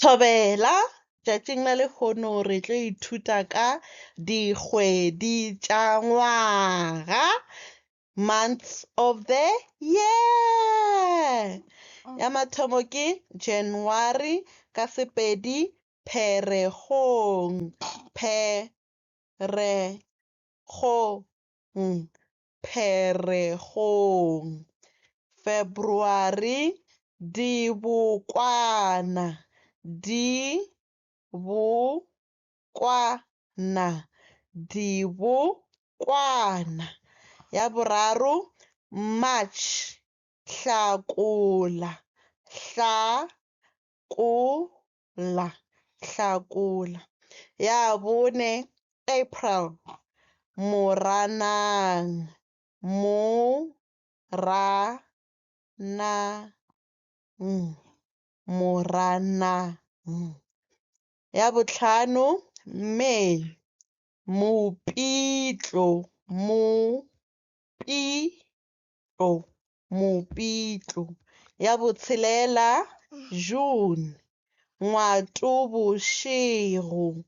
Thobela, tšatšing la lehono re tlo ithuta ka dikgwedi tša ngwaga, months of the year. Ya mathomo ke January ka Sepedi Pherekgong, Pherekgong, Pherekgong. February Dibokwana, Dibokwana, Dibokwana. Ya boraro March Hlakola, Hlakola, Hlakola. Ya bone April Moranang, Moranang. Ya bohlano May Mopitlwe, Mopitlwe. Ya botshelela June Ngwatobošego,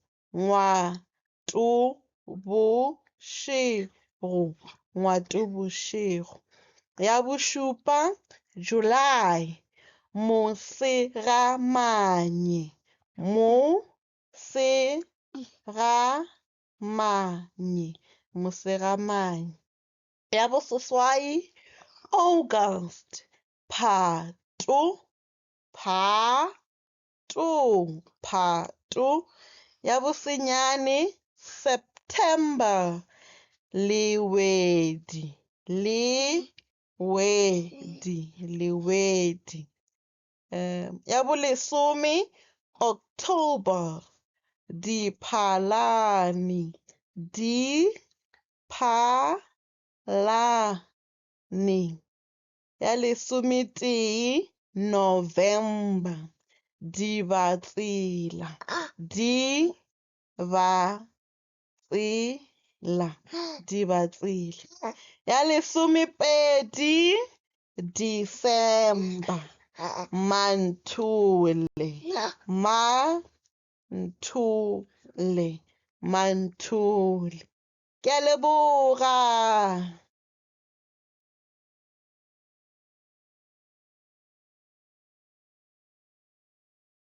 Ngwatobošego. Ya bošupa July Mosegamanye, Mosegamanye. Ya boseswai August Phato, Phato. Ya bosenyane September Lewedi, Lewedi. Ya bolesome October Diphalane, Diphalane. Ya lesometee November Dibatsela, Dibatsela. Ya lesomepedi December Manthole, Manthole. Ke a leboga.